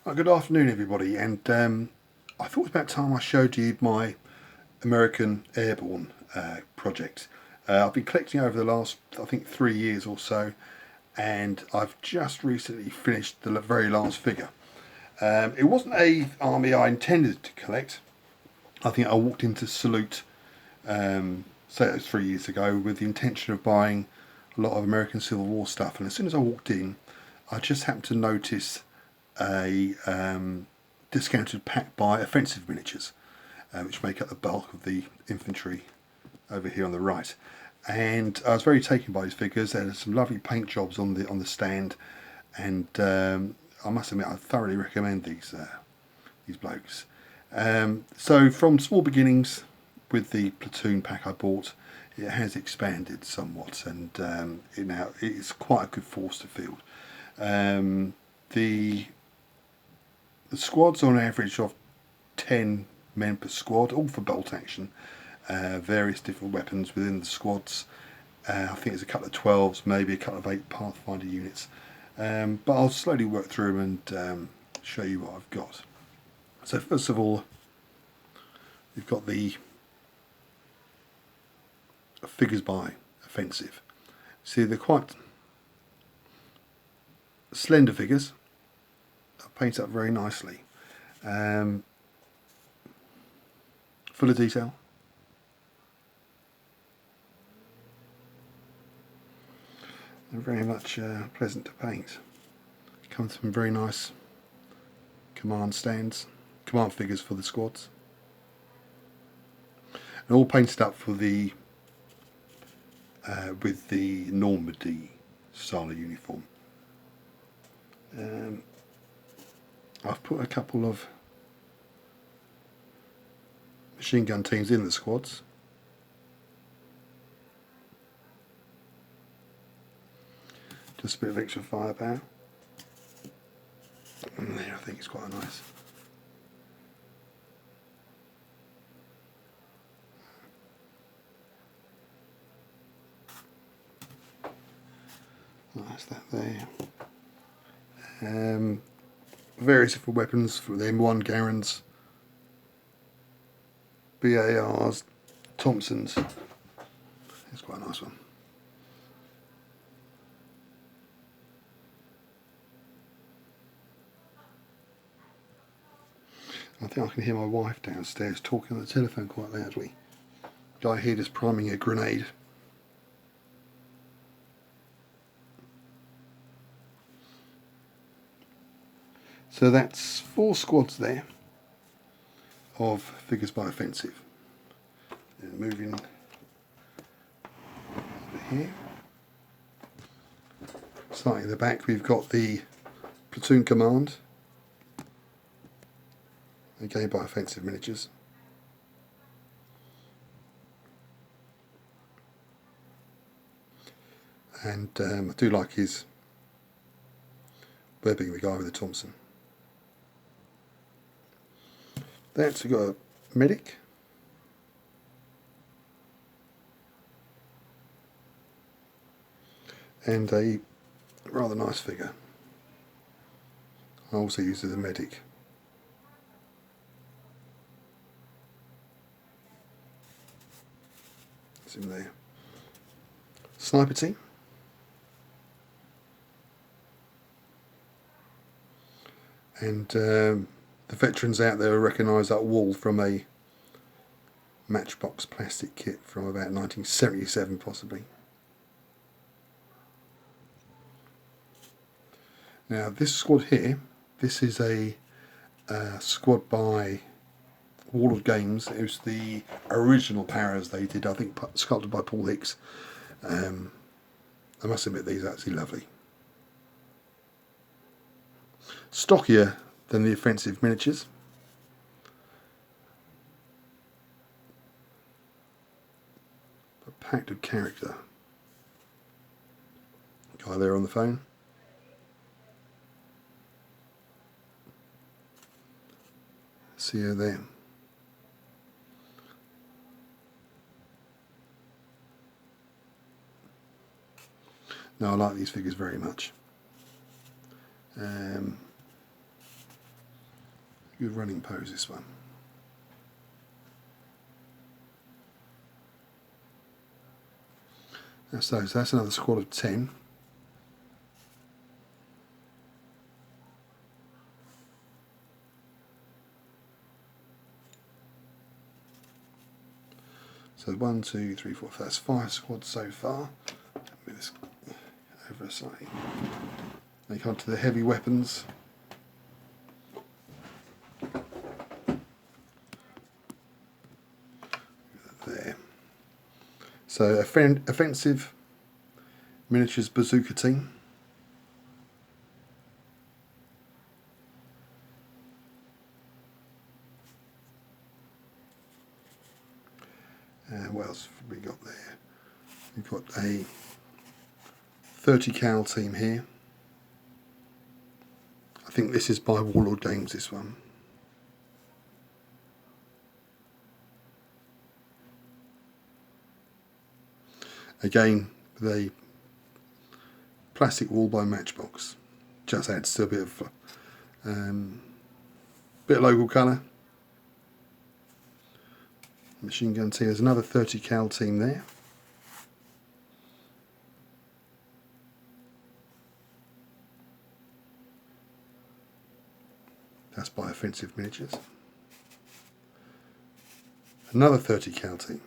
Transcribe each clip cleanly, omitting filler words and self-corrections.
Well, good afternoon, everybody, and I thought it was about time I showed you my American Airborne project. I've been collecting over the last, I think, 3 years or so, and I've just recently finished the very last figure. It wasn't a army I intended to collect. I think I walked into Salute, say it was 3 years ago, with the intention of buying a lot of American Civil War stuff, and as soon as I walked in, I just happened to notice a discounted pack by Offensive Miniatures, which make up the bulk of the infantry over here on the right. And I was very taken by these figures. There are some lovely paint jobs on the stand, and I must admit I thoroughly recommend these blokes. So from small beginnings with the platoon pack I bought, it has expanded somewhat, and it's quite a good force to field. The squads on average of 10 men per squad, all for bolt action. Various different weapons within the squads. I think there's a couple of 12s, maybe a couple of 8 Pathfinder units. But I'll slowly work through them and show you what I've got. So first of all, we've got the figures by Offensive. See, they're quite slender figures. Painted up very nicely. Full of detail. And very much pleasant to paint. Comes from very nice command stands, command figures for the squads. And all painted up for the with the Normandy style of uniform. I've put a couple of machine gun teams in the squads. Just a bit of extra firepower. And there, I think it's quite nice. That's that there. Various different weapons for the M1 Garans, BARs, Thompsons. It's quite a nice one. I think I can hear my wife downstairs talking on the telephone quite loudly. Guy here just priming a grenade. So that's 4 squads there of figures by Offensive. And moving over here. Starting at the back, we've got the platoon command, again by Offensive Miniatures. And I do like his webbing, the guy with the Thompson. That's, we've got a medic. And a rather nice figure. I also use as a medic. It's in there. Sniper team. And the veterans out there will recognise that wall from a Matchbox plastic kit from about 1977 possibly. Now this squad here, this is a squad by Warlord Games. It was the original Paras they did, I think sculpted by Paul Hicks. I must admit these are actually lovely. Stockier than the Offensive Miniatures. But packed of character. Guy there on the phone. See her there. No, I like these figures very much. Good running pose, this one. That's those. That's another squad of 10. So 1, 2, 3, 4, 5. That's 5 squads so far. Move this over slightly. They come to the heavy weapons. There. So offensive miniatures bazooka team. And what else have we got there? We've got a 30 cal team here. I think this is by Warlord Games, this one. Again, with a plastic wall by Matchbox. Just adds to a bit of local colour. Machine gun team. There's another 30 cal team there. That's by Offensive Miniatures. Another 30 cal team.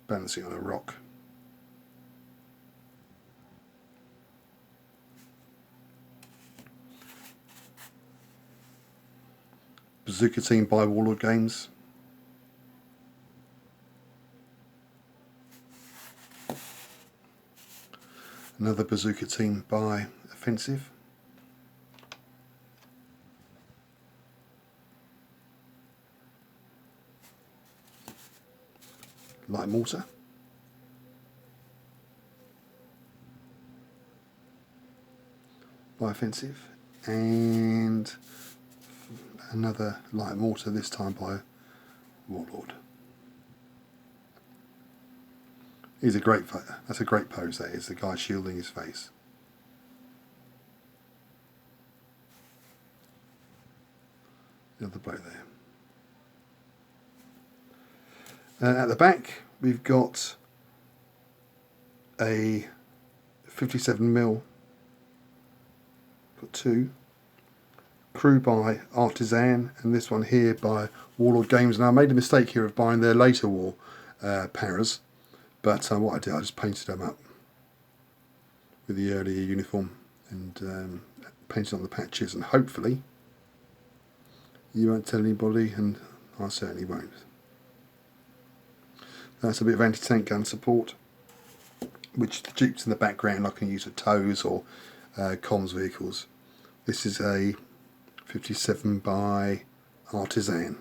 Balancing on a rock. Bazooka team by Warlord Games. Another bazooka team by Offensive. Light Mortar. By Offensive. And another light mortar, this time by Warlord. He's a great fighter. That's a great pose, that is, the guy shielding his face. The other bloke there. At the back, we've got a 57mm, got 2, crew by Artisan, and this one here by Warlord Games. And I made a mistake here of buying their later war paras, but what I did, I just painted them up with the earlier uniform and painted on the patches, and hopefully you won't tell anybody, and I certainly won't. That's a bit of anti-tank gun support, which the Jeeps in the background I can use for tows or comms vehicles. This is a 57 by Artisan,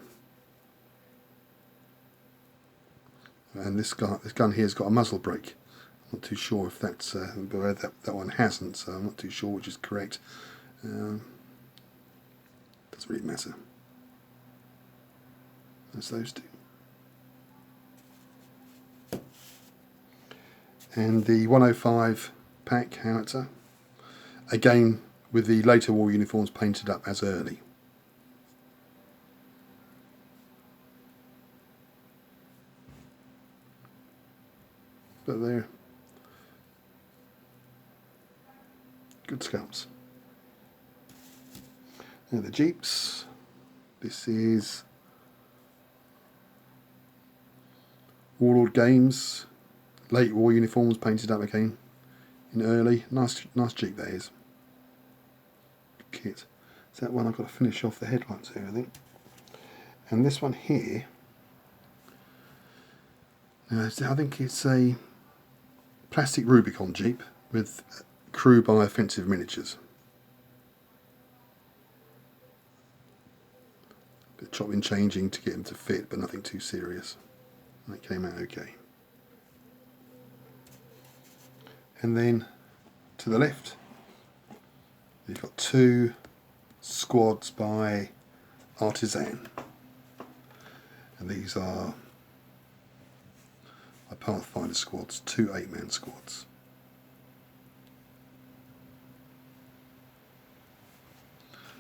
and this gun here's got a muzzle brake. I'm not too sure if that's that one hasn't, so I'm not too sure which is correct. Doesn't really matter. That's those two. And the 105 pack howitzer, again with the later war uniforms painted up as early. But they're good sculpts. Now the Jeeps, this is Warlord Games, late war uniforms painted up again in early. Nice Jeep that is. Good kit. Is that one I've got to finish off the headlights here, I think. And this one here, I think it's a plastic Rubicon Jeep with crew by Offensive Miniatures. Bit of chopping changing to get them to fit, but nothing too serious. That came out okay. And then to the left, you've got 2 squads by Artisan, and these are Pathfinder squads, 2 8-man squads.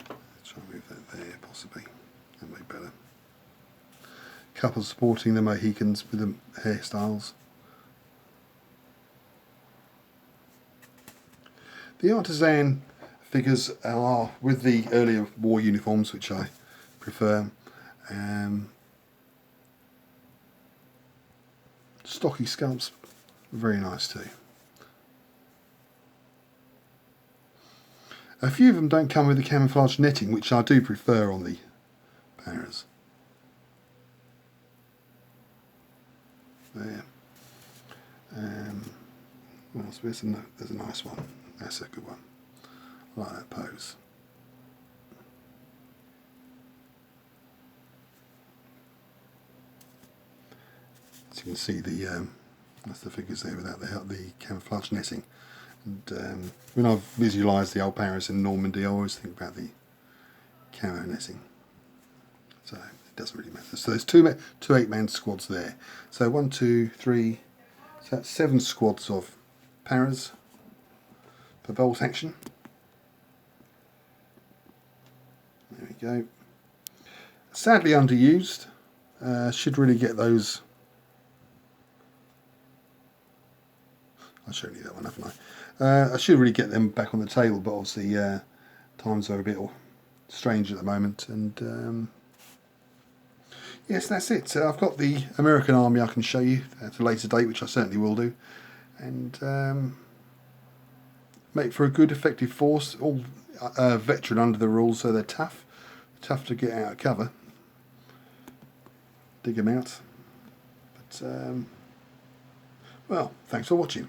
Let's try and move there, possibly. That might be better. Couple supporting the Mohicans with the hairstyles. The artisan figures are with the earlier war uniforms, which I prefer. Stocky sculpts, very nice too. A few of them don't come with the camouflage netting, which I do prefer on the paras. There. What else? There's a nice one. That's a good one. I like that pose. As you can see, that's the figures there without the camouflage netting. And when I've visualised the old paras in Normandy, I always think about the camo netting. So it doesn't really matter. So there's two 8-man squads there. So 1, 2, 3. So that's 7 squads of paras for bolt action. There we go. Sadly underused. Should really get those. I showed you that one, haven't I? I should really get them back on the table, but obviously times are a bit strange at the moment. And yes, that's it. So I've got the American Army I can show you at a later date, which I certainly will do. And make for a good, effective force. All veteran under the rules, so they're tough. Tough to get out of cover. Dig them out. But, well, thanks for watching.